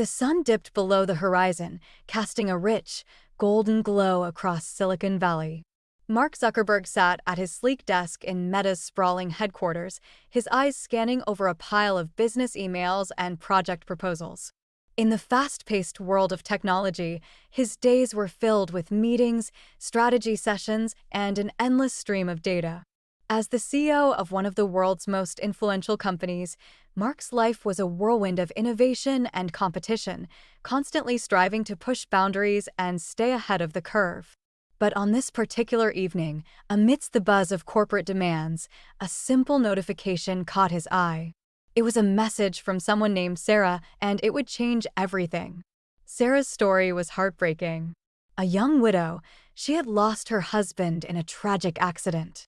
The sun dipped below the horizon, casting a rich, golden glow across Silicon Valley. Mark Zuckerberg sat at his sleek desk in Meta's sprawling headquarters, his eyes scanning over a pile of business emails and project proposals. In the fast-paced world of technology, his days were filled with meetings, strategy sessions, and an endless stream of data. As the CEO of one of the world's most influential companies, Mark's life was a whirlwind of innovation and competition, constantly striving to push boundaries and stay ahead of the curve. But on this particular evening, amidst the buzz of corporate demands, a simple notification caught his eye. It was a message from someone named Sarah, and it would change everything. Sarah's story was heartbreaking. A young widow, she had lost her husband in a tragic accident.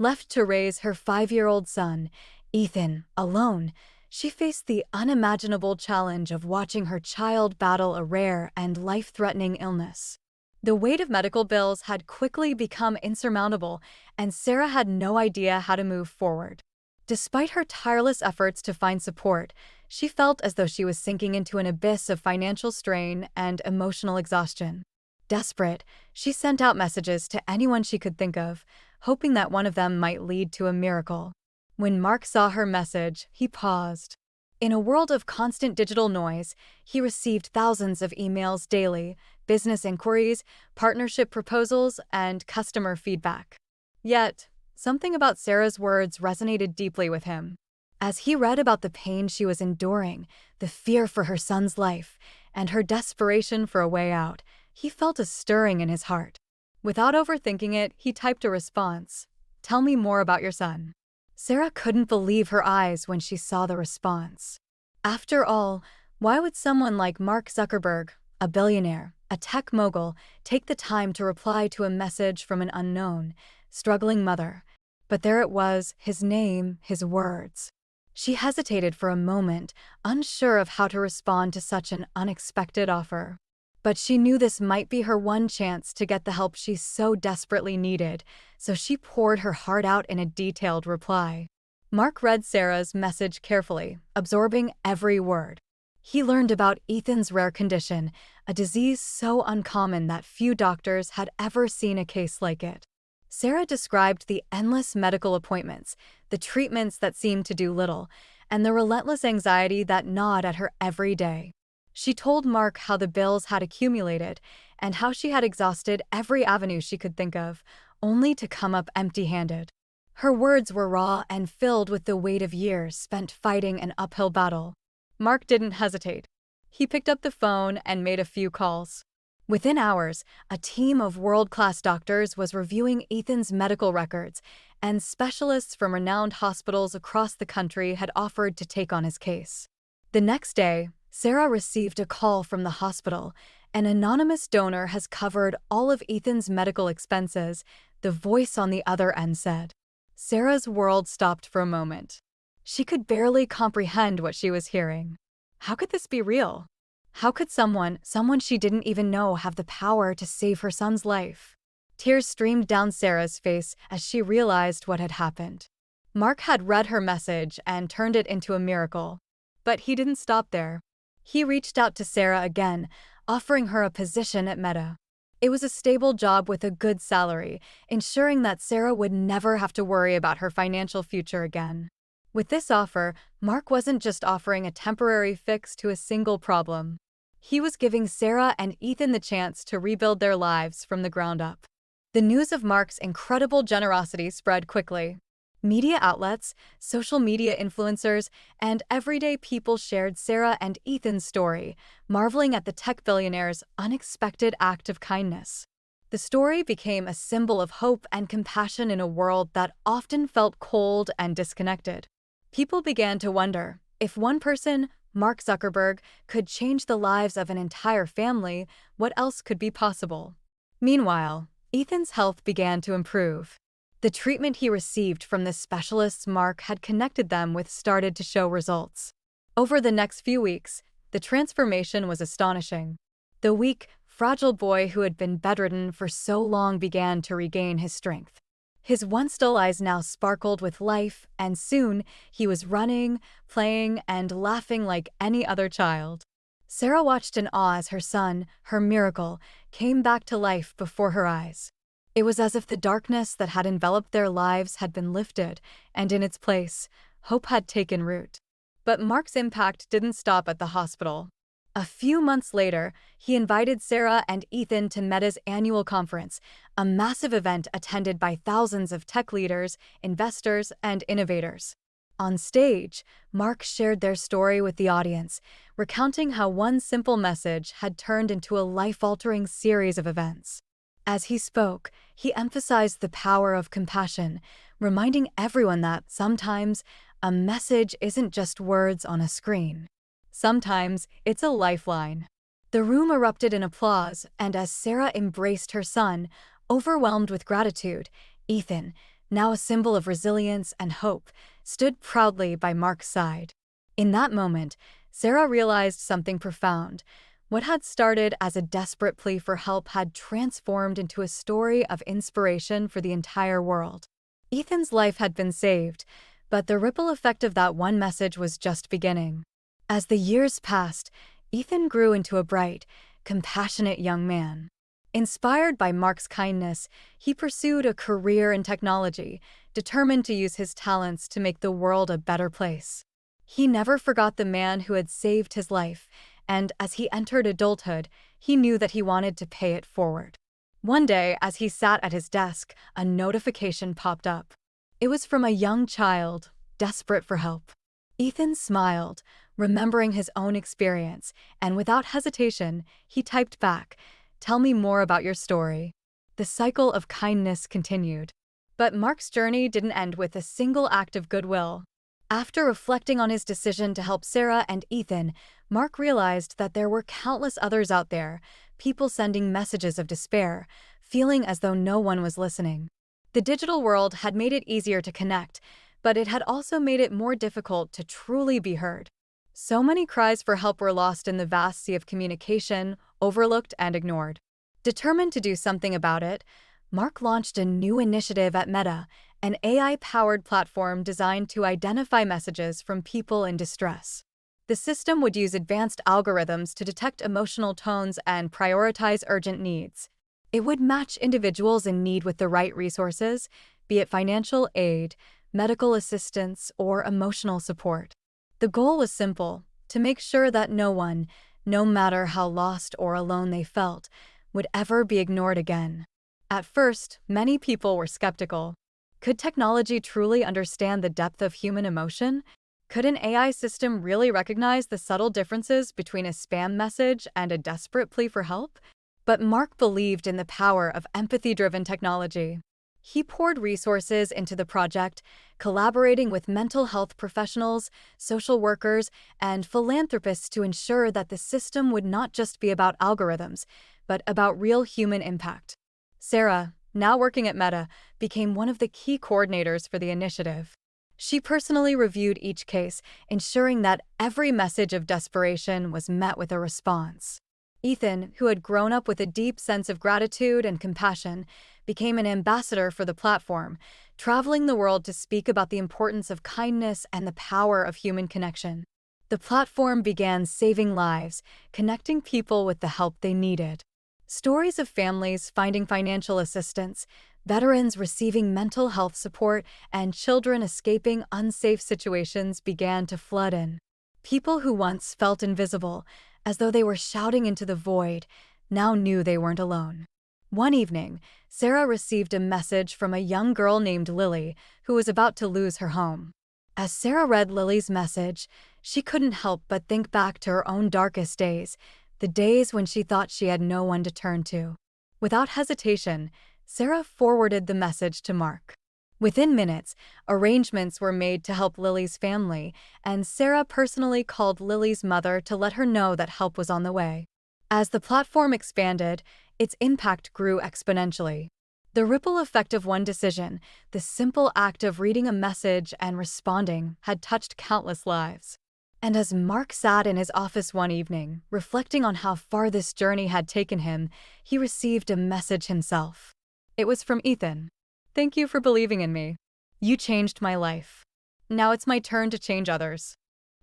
Left to raise her 5-year-old son, Ethan, alone, she faced the unimaginable challenge of watching her child battle a rare and life-threatening illness. The weight of medical bills had quickly become insurmountable, and Sarah had no idea how to move forward. Despite her tireless efforts to find support, she felt as though she was sinking into an abyss of financial strain and emotional exhaustion. Desperate, she sent out messages to anyone she could think of, hoping that one of them might lead to a miracle. When Mark saw her message, he paused. In a world of constant digital noise, he received thousands of emails daily, business inquiries, partnership proposals, and customer feedback. Yet, something about Sarah's words resonated deeply with him. As he read about the pain she was enduring, the fear for her son's life, and her desperation for a way out, he felt a stirring in his heart. Without overthinking it, he typed a response. "Tell me more about your son." Sarah couldn't believe her eyes when she saw the response. After all, why would someone like Mark Zuckerberg, a billionaire, a tech mogul, take the time to reply to a message from an unknown, struggling mother? But there it was, his name, his words. She hesitated for a moment, unsure of how to respond to such an unexpected offer. But she knew this might be her one chance to get the help she so desperately needed, so she poured her heart out in a detailed reply. Mark read Sarah's message carefully, absorbing every word. He learned about Ethan's rare condition, a disease so uncommon that few doctors had ever seen a case like it. Sarah described the endless medical appointments, the treatments that seemed to do little, and the relentless anxiety that gnawed at her every day. She told Mark how the bills had accumulated and how she had exhausted every avenue she could think of, only to come up empty-handed. Her words were raw and filled with the weight of years spent fighting an uphill battle. Mark didn't hesitate. He picked up the phone and made a few calls. Within hours, a team of world-class doctors was reviewing Ethan's medical records, and specialists from renowned hospitals across the country had offered to take on his case. The next day, Sarah received a call from the hospital. An anonymous donor has covered all of Ethan's medical expenses, the voice on the other end said. Sarah's world stopped for a moment. She could barely comprehend what she was hearing. How could this be real? How could someone she didn't even know, have the power to save her son's life? Tears streamed down Sarah's face as she realized what had happened. Mark had read her message and turned it into a miracle. But he didn't stop there. He reached out to Sarah again, offering her a position at Meta. It was a stable job with a good salary, ensuring that Sarah would never have to worry about her financial future again. With this offer, Mark wasn't just offering a temporary fix to a single problem. He was giving Sarah and Ethan the chance to rebuild their lives from the ground up. The news of Mark's incredible generosity spread quickly. Media outlets, social media influencers, and everyday people shared Sarah and Ethan's story, marveling at the tech billionaire's unexpected act of kindness. The story became a symbol of hope and compassion in a world that often felt cold and disconnected. People began to wonder, if one person, Mark Zuckerberg, could change the lives of an entire family, what else could be possible? Meanwhile, Ethan's health began to improve. The treatment he received from the specialists Mark had connected them with started to show results. Over the next few weeks, the transformation was astonishing. The weak, fragile boy who had been bedridden for so long began to regain his strength. His once dull eyes now sparkled with life, and soon he was running, playing, and laughing like any other child. Sarah watched in awe as her son, her miracle, came back to life before her eyes. It was as if the darkness that had enveloped their lives had been lifted, and in its place, hope had taken root. But Mark's impact didn't stop at the hospital. A few months later, he invited Sarah and Ethan to Meta's annual conference, a massive event attended by thousands of tech leaders, investors, and innovators. On stage, Mark shared their story with the audience, recounting how one simple message had turned into a life-altering series of events. As he spoke, he emphasized the power of compassion, reminding everyone that sometimes a message isn't just words on a screen. Sometimes it's a lifeline. The room erupted in applause, and as Sarah embraced her son, overwhelmed with gratitude, Ethan, now a symbol of resilience and hope, stood proudly by Mark's side. In that moment, Sarah realized something profound. What had started as a desperate plea for help had transformed into a story of inspiration for the entire world. Ethan's life had been saved, but the ripple effect of that one message was just beginning. As the years passed, Ethan grew into a bright, compassionate young man. Inspired by Mark's kindness, he pursued a career in technology, determined to use his talents to make the world a better place. He never forgot the man who had saved his life, and as he entered adulthood, he knew that he wanted to pay it forward. One day, as he sat at his desk, a notification popped up. It was from a young child, desperate for help. Ethan smiled, remembering his own experience, and without hesitation, he typed back, "Tell me more about your story." The cycle of kindness continued. But Mark's journey didn't end with a single act of goodwill. After reflecting on his decision to help Sarah and Ethan, Mark realized that there were countless others out there, people sending messages of despair, feeling as though no one was listening. The digital world had made it easier to connect, but it had also made it more difficult to truly be heard. So many cries for help were lost in the vast sea of communication, overlooked and ignored. Determined to do something about it, Mark launched a new initiative at Meta, an AI-powered platform designed to identify messages from people in distress. The system would use advanced algorithms to detect emotional tones and prioritize urgent needs. It would match individuals in need with the right resources, be it financial aid, medical assistance, or emotional support. The goal was simple: to make sure that no one, no matter how lost or alone they felt, would ever be ignored again. At first, many people were skeptical. Could technology truly understand the depth of human emotion? Could an AI system really recognize the subtle differences between a spam message and a desperate plea for help? But Mark believed in the power of empathy-driven technology. He poured resources into the project, collaborating with mental health professionals, social workers, and philanthropists to ensure that the system would not just be about algorithms, but about real human impact. Sarah, now working at Meta, became one of the key coordinators for the initiative. She personally reviewed each case, ensuring that every message of desperation was met with a response. Ethan, who had grown up with a deep sense of gratitude and compassion, became an ambassador for the platform, traveling the world to speak about the importance of kindness and the power of human connection. The platform began saving lives, connecting people with the help they needed. Stories of families finding financial assistance, veterans receiving mental health support, and children escaping unsafe situations began to flood in. People who once felt invisible, as though they were shouting into the void, now knew they weren't alone. One evening, Sarah received a message from a young girl named Lily, who was about to lose her home. As Sarah read Lily's message, she couldn't help but think back to her own darkest days, the days when she thought she had no one to turn to. Without hesitation, Sarah forwarded the message to Mark. Within minutes, arrangements were made to help Lily's family, and Sarah personally called Lily's mother to let her know that help was on the way. As the platform expanded, its impact grew exponentially. The ripple effect of one decision, the simple act of reading a message and responding, had touched countless lives. And as Mark sat in his office one evening, reflecting on how far this journey had taken him, he received a message himself. It was from Ethan. "Thank you for believing in me. You changed my life. Now it's my turn to change others."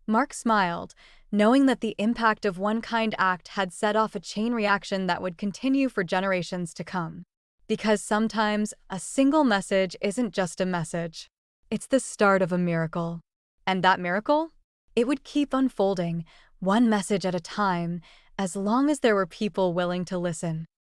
Mark smiled, knowing that the impact of one kind act had set off a chain reaction that would continue for generations to come. Because sometimes a single message isn't just a message. It's the start of a miracle. And that miracle? It would keep unfolding, one message at a time, as long as there were people willing to listen.